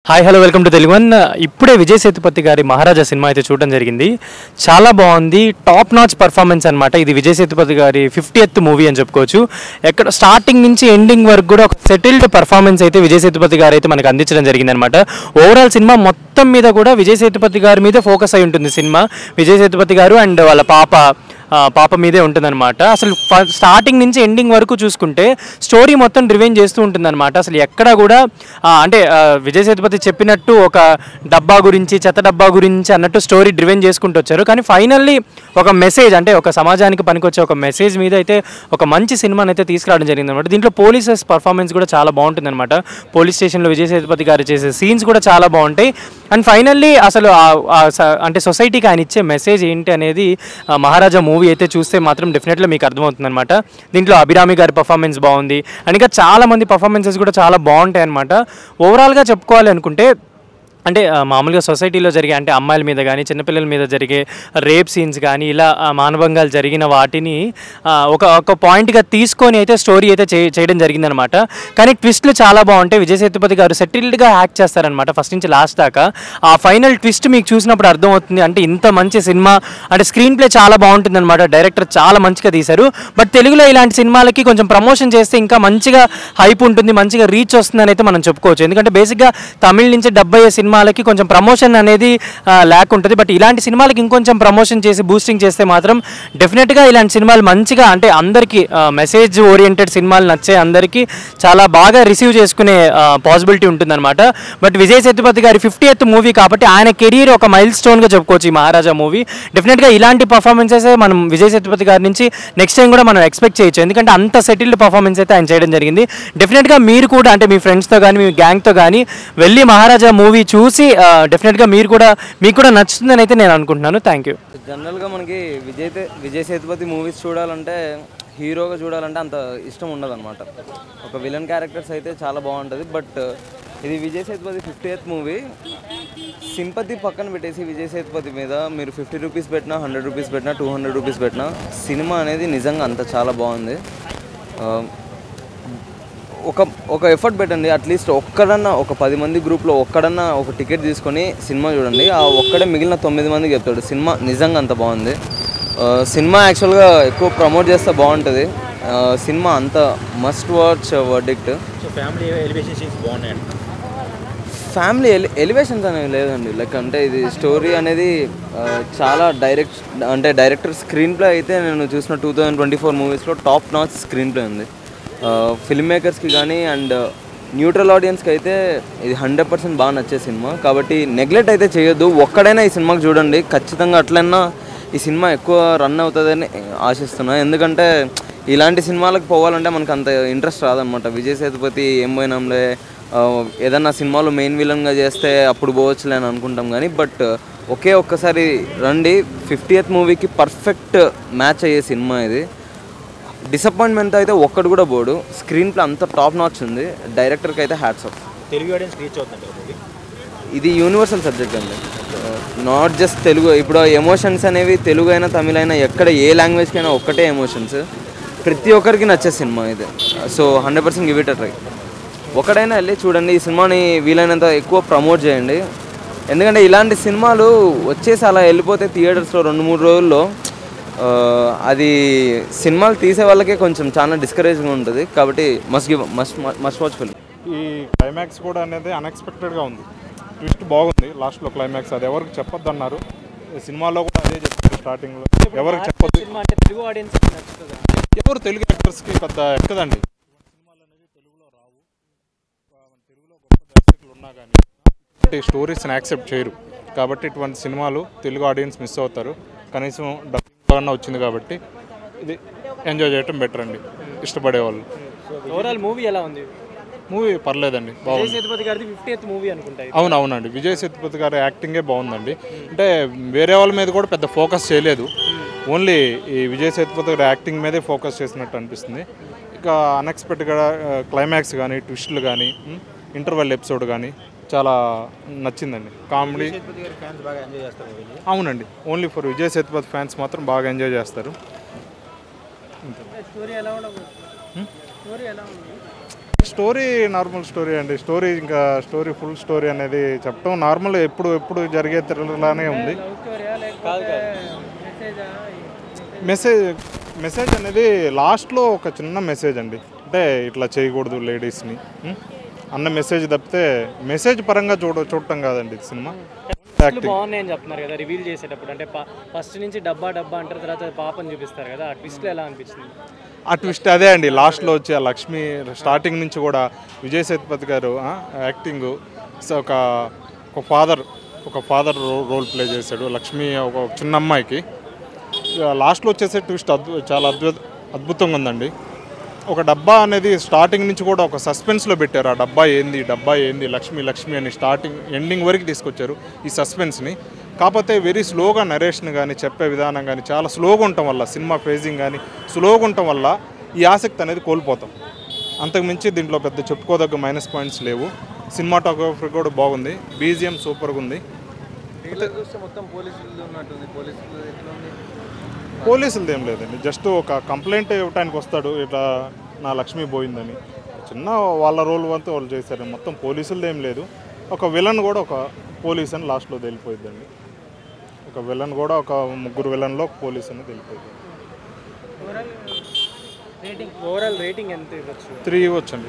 Hi hello welcome to Telugu one. ఇప్పుడే విజయ్ సేతుపతి గారి మహారాజా cinema అయితే చూడడం జరిగింది. చాలా బాగుంది, టాప్ నాచ్ పర్ఫార్మెన్స్ అనమాట. ఇది విజయ్ సేతుపతి గారి 50th మూవీ అని చెప్పుకోవచ్చు. ఎక్కడ స్టార్టింగ్ నుంచి ఎండింగ్ వరకు కూడా ఒక సెటిల్డ్ పర్ఫార్మెన్స్ అయితే విజయ్ సేతుపతి గారు అయితే మనకు అందించడం జరిగింది అనమాట. ఓవరాల్ సినిమా మొత్తం మీద కూడా విజయ్ సేతుపతి గారి మీద ఫోకస్ అయి ఉంటుంది సినిమా. విజయ్ సేతుపతి గారు అండ్ వాళ్ళ పాప మీదే ఉంటుందన్నమాట. అసలు స్టార్టింగ్ నుంచి ఎండింగ్ వరకు చూసుకుంటే స్టోరీ మొత్తం డ్రివెన్ చేస్తూ ఉంటుందన్నమాట. అసలు ఎక్కడా కూడా అంటే విజయ్ సేతుపతి చెప్పినట్టు ఒక డబ్బా గురించి, చెత్త డబ్బా గురించి అన్నట్టు స్టోరీ డ్రివెన్ చేసుకుంటూ వచ్చారు. కానీ ఫైనల్లీ ఒక మెసేజ్, అంటే ఒక సమాజానికి పనికొచ్చే ఒక మెసేజ్ మీద అయితే ఒక మంచి సినిమాని అయితే తీసుకురావడం జరిగింది అనమాట. దీంట్లో పోలీసెస్ పర్ఫార్మెన్స్ కూడా చాలా బాగుంటుంది అనమాట. పోలీస్ స్టేషన్లో విజయ్ సేతుపతి గారు చేసే సీన్స్ కూడా చాలా బాగుంటాయి. అండ్ ఫైనల్లీ అసలు అంటే సొసైటీకి ఆయన ఇచ్చే మెసేజ్ ఏంటి అనేది మహారాజా మూవీ అయితే చూస్తే మాత్రం డెఫినెట్గా మీకు అర్థమవుతుంది అనమాట. దీంట్లో అభిరామి గారి పర్ఫార్మెన్స్ బాగుంది అండ్ ఇంకా చాలామంది పర్ఫార్మెన్సెస్ కూడా చాలా బాగుంటాయి అనమాట. ఓవరాల్గా చెప్పుకోవాలి అనుకుంటే అంటే మామూలుగా సొసైటీలో జరిగే, అంటే అమ్మాయిల మీద కానీ చిన్నపిల్లల మీద జరిగే రేప్ సీన్స్ కానీ ఇలా మానభంగాలు జరిగిన వాటిని ఒక పాయింట్గా తీసుకొని అయితే స్టోరీ అయితే చేయడం జరిగిందనమాట. కానీ ట్విస్ట్లు చాలా బాగుంటాయి. విజయ్ సేతుపతి గారు సెటిల్డ్గా యాక్ట్ చేస్తారనమాట ఫస్ట్ నుంచి లాస్ట్ దాకా. ఆ ఫైనల్ ట్విస్ట్ మీకు చూసినప్పుడు అర్థమవుతుంది, అంటే ఇంత మంచి సినిమా, అంటే స్క్రీన్ ప్లే చాలా బాగుంటుంది అనమాట. డైరెక్టర్ చాలా మంచిగా తీశారు. బట్ తెలుగులో ఇలాంటి సినిమాలకి కొంచెం ప్రమోషన్ చేస్తే ఇంకా మంచిగా హైప్ ఉంటుంది, మంచిగా రీచ్ వస్తుందని అయితే మనం చెప్పుకోవచ్చు. ఎందుకంటే బేసిక్గా తమిళ నుంచి డబ్ అయ్యే సినిమాలకి కొంచెం ప్రమోషన్ అనేది ల్యాక్ ఉంటుంది. బట్ ఇలాంటి సినిమాలకి ఇంకొంచెం ప్రమోషన్ చేసి బూస్టింగ్ చేస్తే మాత్రం డెఫినెట్గా ఇలాంటి సినిమాలు మంచిగా, అంటే అందరికీ మెసేజ్ ఓరియంటెడ్ సినిమాలు నచ్చే అందరికీ చాలా బాగా రిసీవ్ చేసుకునే పాసిబిలిటీ ఉంటుందన్నమాట. బట్ విజయ్ సేతుపతి గారి 50th మూవీ కాబట్టి ఆయన కెరీర్ ఒక మైల్ స్టోన్గా చెప్పుకోవచ్చు ఈ మహారాజా మూవీ. డెఫినెట్గా ఇలాంటి పర్ఫార్మెన్సెస్ మనం విజయ్ సేతుపతి గారి నుంచి నెక్స్ట్ టైం కూడా మనం ఎక్స్పెక్ట్ చేయొచ్చు. ఎందుకంటే అంత సెటిల్డ్ పర్ఫార్మెన్స్ అయితే ఆయన చేయడం జరిగింది. డెఫినెట్గా మీరు కూడా, అంటే మీ ఫ్రెండ్స్తో కానీ మీ గ్యాంగ్తో కానీ వెళ్ళి మహారాజా మూవీ చూసి డెఫినెట్గా మీకు కూడా నచ్చుతుందని అయితే నేను అనుకుంటున్నాను. Thank you. జనరల్గా మనకి విజయ్ సేతుపతి మూవీస్ చూడాలంటే, హీరోగా చూడాలంటే అంత ఇష్టం ఉండదు అనమాట. ఒక విలన్ క్యారెక్టర్స్ అయితే చాలా బాగుంటుంది. బట్ ఇది Vijay Sethupathi 50th movie. Sympathy పక్కన పెట్టేసి విజయ్ సేతుపతి మీద మీరు 50 రూపీస్ పెట్టినా, 100 రూపీస్ పెట్టినా, 200 రూపీస్ పెట్టినా సినిమా అనేది నిజంగా అంత చాలా బాగుంది. ఒక ఎఫర్ట్ పెట్టండి. అట్లీస్ట్ ఒక్కడన్నా, ఒక 10 మంది గ్రూప్లో ఒక్కడన్నా ఒక టికెట్ తీసుకొని సినిమా చూడండి. ఆ ఒక్కడే మిగిలిన 9 మందికి చెప్తాడు. సినిమా నిజంగా అంత బాగుంది. సినిమా యాక్చువల్గా ఎక్కువ ప్రమోట్ చేస్తే బాగుంటుంది. సినిమా అంత must watch verdict. Family elevations అనేవి లేదండి. లైక్ అంటే ఇది స్టోరీ అనేది చాలా డైరెక్టర్ స్క్రీన్ ప్లే అయితే నేను చూసిన 2024 మూవీస్లో టాప్ నాచ్ స్క్రీన్ ప్లే ఉంది. ఫిల్మ్ మేకర్స్కి కానీ అండ్ న్యూట్రల్ ఆడియన్స్కి అయితే ఇది 100% బాగా నచ్చే సినిమా. కాబట్టి నెగ్లెక్ట్ అయితే చేయొద్దు. ఒక్కడైనా ఈ సినిమాకి చూడండి. ఖచ్చితంగా అట్లన్నా ఈ సినిమా ఎక్కువ రన్ అవుతుందని ఆశిస్తున్నాను. ఎందుకంటే ఇలాంటి సినిమాలకు పోవాలంటే మనకు అంత ఇంట్రెస్ట్ రాదనమాట. విజయ్ సేతుపతి ఏం పోయినాంలే, ఏదన్నా సినిమాలో మెయిన్ విలన్గా చేస్తే అప్పుడు పోవచ్చులే అని అనుకుంటాం. కానీ బట్ ఒక్కసారి రండి. 50th మూవీకి పర్ఫెక్ట్ మ్యాచ్ అయ్యే సినిమా ఇది. డిసప్పాయింట్మెంట్ అయితే ఒక్కడు కూడా పోడు. స్క్రీన్ ప్లే అంత టాప్ నాచ్ ఉంది. డైరెక్టర్కి అయితే hats off. Telugu audience reach అవుతుంది. ఇది యూనివర్సల్ సబ్జెక్ట్ అండి, నాట్ జస్ట్ తెలుగు. ఇప్పుడు ఎమోషన్స్ అనేవి తెలుగు అయినా తమిళ అయినా ఎక్కడ ఏ లాంగ్వేజ్కి అయినా ఒక్కటే ఎమోషన్స్. ప్రతి ఒక్కరికి నచ్చే సినిమా ఇది. So 100% give it a try. ఒకడైనా వెళ్ళి చూడండి. ఈ సినిమాని వీలైనంత ఎక్కువ ప్రమోట్ చేయండి. ఎందుకంటే ఇలాంటి సినిమాలు వచ్చేసి అలా వెళ్ళిపోతే థియేటర్స్లో 2-3 రోజుల్లో అది సినిమాలు తీసే వాళ్ళకే కొంచెం చాలా డిస్కరేజింగ్గా ఉంటుంది. కాబట్టి మస్ట్ వాచ్ ఫిల్మ్. ఈ క్లైమాక్స్ కూడా అనేది అన్ఎక్స్పెక్టెడ్గా ఉంది. ట్విస్ట్ బాగుంది లాస్ట్లో క్లైమాక్స్. అది ఎవరికి చెప్పొద్దు అన్నారు. సినిమాలో కూడా అదే చెప్తారు స్టార్టింగ్లో, ఎవరికి చెప్పొద్దు. ఎవరు తెలుగు యాక్టర్స్కి పెద్ద ఎక్కదండి. సినిమాలు అనేది తెలుగులో రావు. తెలుగులో గొప్ప దర్శకులు ఉన్నా కానీ స్టోరీస్ని యాక్సెప్ట్ చేయరు. కాబట్టి ఇటువంటి సినిమాలు తెలుగు ఆడియన్స్ మిస్ అవుతారు. కనీసం డబ్బింగ్ వచ్చింది కాబట్టి ఇది ఎంజాయ్ చేయటం బెటర్ అండి ఇష్టపడే వాళ్ళు. ఓవరాల్ మూవీ ఎలా ఉంది? మూవీ పర్లేదండి, బాగుంది. విజయ్ సేతుపతి గారిది 50th మూవీ అనుకుంటా. అవునండి, విజయ్ సేతుపతి గారి యాక్టింగే బాగుందండి. అంటే వేరే వాళ్ళ మీద కూడా పెద్ద ఫోకస్ చేయలేదు. ఓన్లీ ఈ విజయ్ సేతుపతి గారి యాక్టింగ్ మీదే ఫోకస్ చేసినట్టు అనిపిస్తుంది. ఇక అన్ఎక్స్పెక్టెడ్గా క్లైమాక్స్ కానీ, ట్విస్టులు కానీ, ఇంటర్వెల్ ఎపిసోడ్ కానీ చాలా నచ్చిందండి. కామెడీ. అవునండి, only for Vijay Sethupathi fans మాత్రం బాగా ఎంజాయ్ చేస్తారు. స్టోరీ నార్మల్ స్టోరీ అండి. స్టోరీ ఇంకా స్టోరీ ఫుల్ స్టోరీ అనేది చెప్పడం నార్మల్ ఎప్పుడు జరిగే థ్రిల్లర్లానే ఉంది. మెసేజ్ అనేది లాస్ట్లో ఒక చిన్న మెసేజ్ అండి, అంటే ఇట్లా చేయకూడదు లేడీస్ని అన్న మెసేజ్ తప్పితే మెసేజ్ పరంగా చూడటం కాదండి సినిమా. బాగున్నాయని చెప్తున్నారు కదా రివీల్ చేసేటప్పుడు, అంటే ఫస్ట్ నుంచి డబ్బా అంటారు, తర్వాత పాపని చూపిస్తారు కదా, ఆ ట్విస్ట్లో ఎలా అనిపించింది? ఆ ట్విస్ట్ అదే అండి, లాస్ట్లో వచ్చి ఆ లక్ష్మి స్టార్టింగ్ నుంచి కూడా విజయ్ సేతుపతి గారు యాక్టింగ్ ఒక ఫాదర్ రోల్ ప్లే చేశాడు. లక్ష్మి ఒక చిన్న అమ్మాయికి లాస్ట్లో వచ్చేసే ట్విస్ట్ చాలా అద్భుతంగా ఉందండి. ఒక డబ్బా అనేది స్టార్టింగ్ నుంచి కూడా ఒక సస్పెన్స్లో పెట్టారు. ఆ డబ్బా ఏంది లక్ష్మి అని స్టార్టింగ్ ఎండింగ్ వరకు తీసుకొచ్చారు ఈ సస్పెన్స్ని. కాకపోతే వెరీ స్లోగా నరేషన్ కానీ చెప్పే విధానం కానీ చాలా స్లోగా ఉండటం వల్ల, సినిమా ఫేజింగ్ కానీ స్లోగా ఉండటం వల్ల ఈ ఆసక్తి అనేది కోల్పోతాం. అంతకుమించి దీంట్లో పెద్ద చెప్పుకోదగ్గ మైనస్ పాయింట్స్ లేవు. సినిమాటోగ్రఫీ కూడా బాగుంది, బీజిఎం సూపర్గా ఉంది. పోలీసులది ఏం లేదండి, జస్ట్ ఒక కంప్లైంట్ ఇవ్వడానికి వస్తాడు, ఇట్లా నా లక్ష్మి పోయిందని. చిన్న వాళ్ళ రోల్ వంతు వాళ్ళు చేశారు, మొత్తం పోలీసులది ఏం లేదు. ఒక విలన్ కూడా ఒక పోలీస్ అని లాస్ట్లో తెలిపోయిద్దండి. ఒక విలన్ కూడా ఒక ముగ్గురు విలన్లో పోలీస్ అని తెలిపోయింది. ఓవరాల్ రేటింగ్ ఎంత ఇవ్వచ్చు? 3 ఇవ్వచ్చండి.